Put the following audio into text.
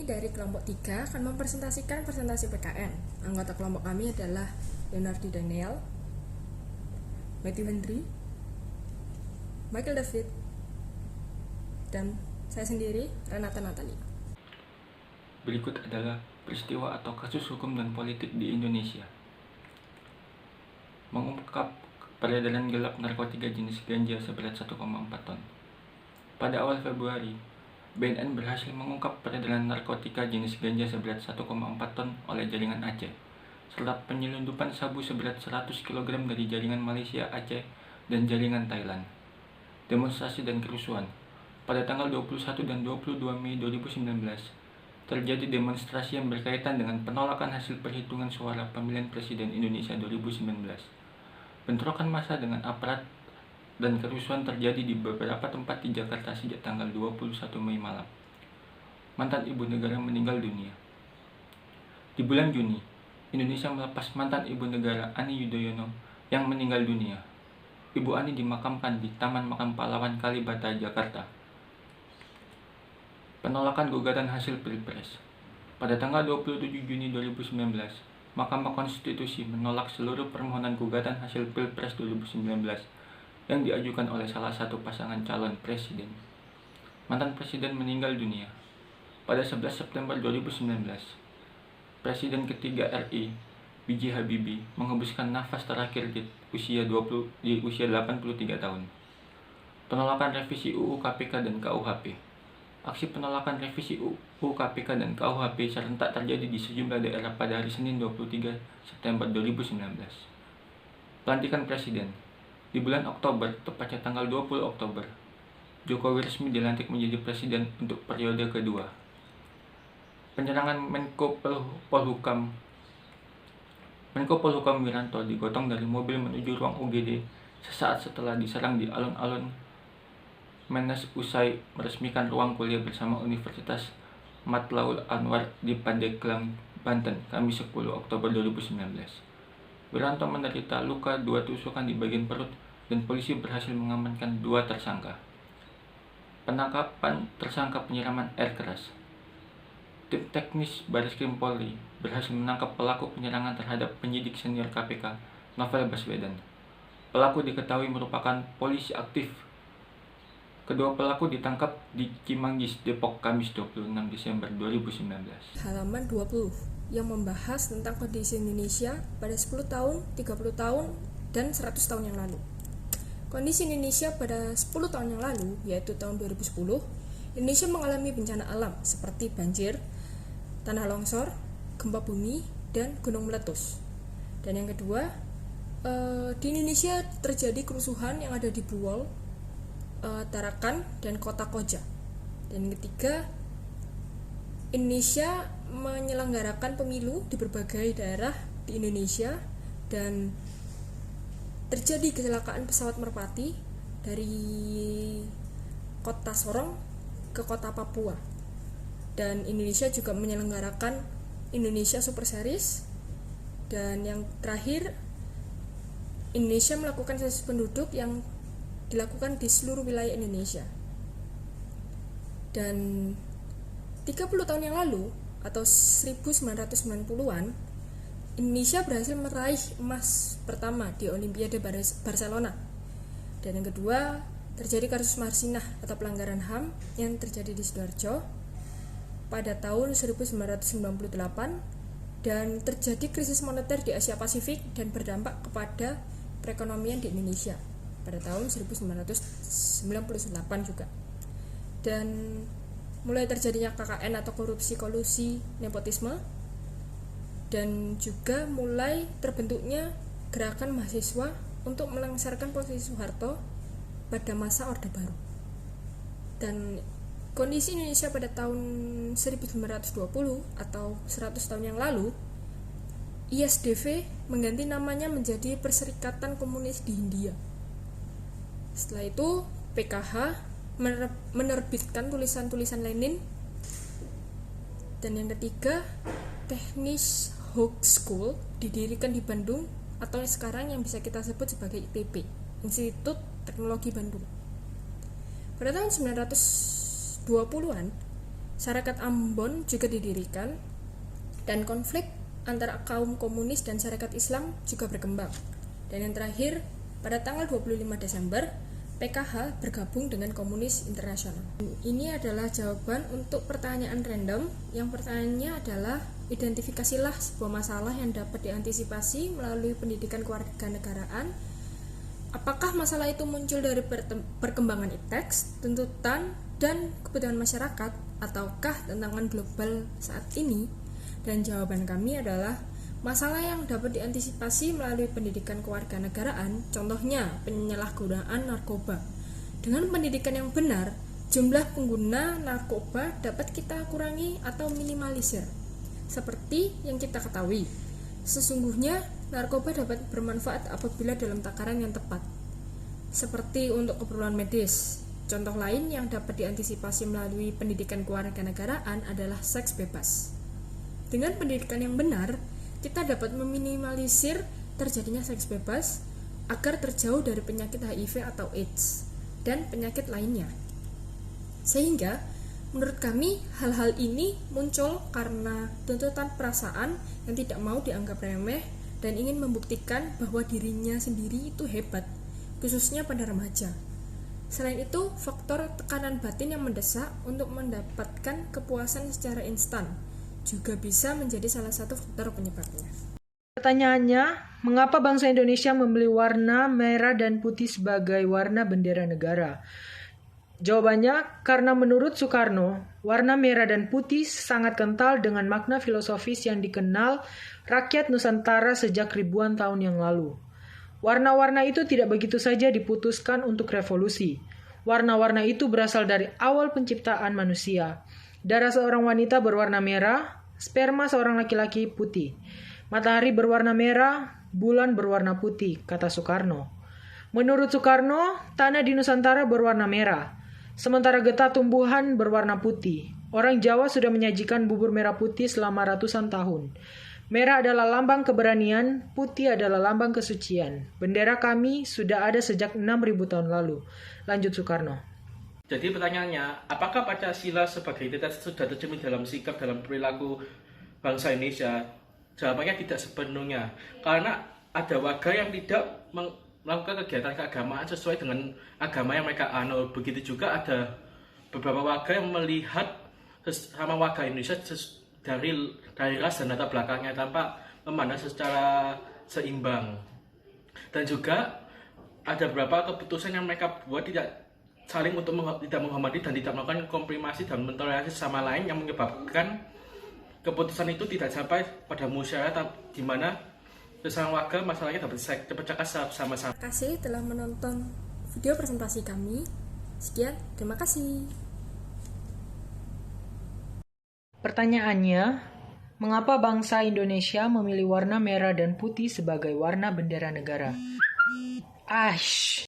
dari kelompok 3 akan mempresentasikan presentasi PKN. Anggota kelompok kami adalah Leonardi Daniel, Matthew Henry, Michael David, dan saya sendiri, Renata Natalia. Berikut adalah peristiwa atau kasus hukum dan politik di Indonesia. Mengungkap peredaran gelap narkotika jenis ganja seberat 1,4 ton. Pada awal Februari, BNN berhasil mengungkap peredaran narkotika jenis ganja seberat 1,4 ton oleh jaringan Aceh, serta penyelundupan sabu seberat 100 kg dari jaringan Malaysia Aceh dan jaringan Thailand. Demonstrasi dan kerusuhan. Pada tanggal 21 dan 22 Mei 2019, terjadi demonstrasi yang berkaitan dengan penolakan hasil perhitungan suara pemilihan presiden Indonesia 2019. Bentrokan massa dengan aparat dan kerusuhan terjadi di beberapa tempat di Jakarta sejak tanggal 21 Mei malam. Mantan ibu negara meninggal dunia. Di bulan Juni, Indonesia melepas mantan ibu negara Ani Yudhoyono yang meninggal dunia. Ibu Ani dimakamkan di Taman Makam Pahlawan Kalibata, Jakarta. Penolakan gugatan hasil Pilpres. Pada tanggal 27 Juni 2019, Mahkamah Konstitusi menolak seluruh permohonan gugatan hasil Pilpres 2019 yang diajukan oleh salah satu pasangan calon presiden. Mantan presiden meninggal dunia. Pada 11 September 2019, Presiden ketiga RI, B.J. Habibie, menghembuskan nafas terakhir di usia 83 tahun. Penolakan revisi UU KPK dan KUHP. Aksi penolakan revisi UU KPK dan KUHP serentak terjadi di sejumlah daerah pada hari Senin 23 September 2019. Pelantikan Presiden. Di bulan Oktober, tepatnya tanggal 20 Oktober, Jokowi resmi dilantik menjadi presiden untuk periode kedua. Penyerangan Menko Polhukam Wiranto digotong dari mobil menuju ruang UGD sesaat setelah diserang di alun-alun Menes usai meresmikan ruang kuliah bersama Universitas Matlaul Anwar di Pandeglang, Banten, Kamis 10 Oktober 2019. Wiranto menderita luka 2 tusukan di bagian perut dan polisi berhasil mengamankan 2 tersangka. Penangkapan tersangka penyiraman air keras. Tim teknis Bareskrim Polri berhasil menangkap pelaku penyerangan terhadap penyidik senior KPK, Novel Baswedan. Pelaku diketahui merupakan polisi aktif. Kedua pelaku ditangkap di Cimanggis, Depok, Kamis 26 Desember 2019. Halaman 20 yang membahas tentang kondisi Indonesia pada 10 tahun, 30 tahun, dan 100 tahun yang lalu. Kondisi Indonesia pada 10 tahun yang lalu, yaitu tahun 2010, Indonesia mengalami bencana alam seperti banjir, tanah longsor, gempa bumi, dan gunung meletus. Dan yang kedua, di Indonesia terjadi kerusuhan yang ada di Buwol, Tarakan, dan kota Koja. Dan yang ketiga, Indonesia menyelenggarakan pemilu di berbagai daerah di Indonesia dan terjadi kecelakaan pesawat merpati dari kota Sorong ke kota Papua. Dan Indonesia juga menyelenggarakan Indonesia Super Series. Dan yang terakhir, Indonesia melakukan sensus penduduk yang dilakukan di seluruh wilayah Indonesia. Dan 30 tahun yang lalu atau 1990-an, Indonesia berhasil meraih emas pertama di Olimpiade Barcelona. Dan yang kedua, terjadi kasus Marsinah atau pelanggaran HAM yang terjadi di Sidoarjo pada tahun 1998 dan terjadi krisis moneter di Asia Pasifik dan berdampak kepada perekonomian di Indonesia pada tahun 1998 juga. Dan mulai terjadinya KKN atau korupsi kolusi nepotisme, dan juga mulai terbentuknya gerakan mahasiswa untuk melengsarkan posisi Soeharto pada masa Orde Baru. Dan kondisi Indonesia pada tahun 1920 atau 100 tahun yang lalu, ISDV mengganti namanya menjadi Perserikatan Komunis di Hindia. Setelah itu, PKH menerbitkan tulisan-tulisan Lenin. Dan yang ketiga, Teknis Hook School didirikan di Bandung atau sekarang yang bisa kita sebut sebagai ITB, Institut Teknologi Bandung. Pada tahun 1920-an, Sarekat Ambon juga didirikan, dan konflik antara kaum komunis dan Sarekat Islam juga berkembang. Dan yang terakhir, pada tanggal 25 Desember, PKH bergabung dengan Komunis Internasional. Ini adalah jawaban untuk pertanyaan random. Yang pertanyaannya adalah, identifikasilah sebuah masalah yang dapat diantisipasi melalui pendidikan kewarganegaraan. Apakah masalah itu muncul dari perkembangan ipteks, tuntutan, dan kebutuhan masyarakat, ataukah tantangan global saat ini? Dan jawaban kami adalah masalah yang dapat diantisipasi melalui pendidikan kewarganegaraan, contohnya penyalahgunaan narkoba. Dengan pendidikan yang benar, jumlah pengguna narkoba dapat kita kurangi atau minimalisir. Seperti yang kita ketahui, sesungguhnya narkoba dapat bermanfaat apabila dalam takaran yang tepat, seperti untuk keperluan medis. Contoh lain yang dapat diantisipasi melalui pendidikan kewarganegaraan adalah seks bebas. Dengan pendidikan yang benar, kita dapat meminimalisir terjadinya seks bebas agar terjauh dari penyakit HIV atau AIDS dan penyakit lainnya. Sehingga, menurut kami, hal-hal ini muncul karena tuntutan perasaan yang tidak mau dianggap remeh dan ingin membuktikan bahwa dirinya sendiri itu hebat, khususnya pada remaja. Selain itu, faktor tekanan batin yang mendesak untuk mendapatkan kepuasan secara instan juga bisa menjadi salah satu faktor penyebabnya. Pertanyaannya, mengapa bangsa Indonesia memilih warna merah dan putih sebagai warna bendera negara? Jawabannya, karena menurut Soekarno, warna merah dan putih sangat kental dengan makna filosofis yang dikenal rakyat Nusantara sejak ribuan tahun yang lalu. Warna-warna itu tidak begitu saja diputuskan untuk revolusi. Warna-warna itu berasal dari awal penciptaan manusia. Darah seorang wanita berwarna merah, sperma seorang laki-laki putih. Matahari berwarna merah, bulan berwarna putih, kata Soekarno. Menurut Soekarno, tanah di Nusantara berwarna merah, sementara getah tumbuhan berwarna putih. Orang Jawa sudah menyajikan bubur merah putih selama ratusan tahun. Merah adalah lambang keberanian, putih adalah lambang kesucian. Bendera kami sudah ada sejak 6.000 tahun lalu. Lanjut Soekarno. Jadi pertanyaannya, apakah Pancasila sebagai identitas sudah tercermin dalam sikap dalam perilaku bangsa Indonesia? Jawabannya tidak sepenuhnya, karena ada warga yang tidak melakukan kegiatan keagamaan sesuai dengan agama yang mereka anut. Begitu juga ada beberapa warga yang melihat sama warga Indonesia dari ras dan latar belakangnya tanpa memandang secara seimbang. Dan juga ada beberapa keputusan yang mereka buat tidak saling untuk tidak menghormati dan tidak melakukan komprimasi dan mentoleransi sama lain yang menyebabkan keputusan itu tidak sampai pada musyawarah di mana bersama warga masalahnya dapat dipecahkan sama-sama. Terima kasih telah menonton video presentasi kami. Sekian, terima kasih. Pertanyaannya, mengapa bangsa Indonesia memilih warna merah dan putih sebagai warna bendera negara?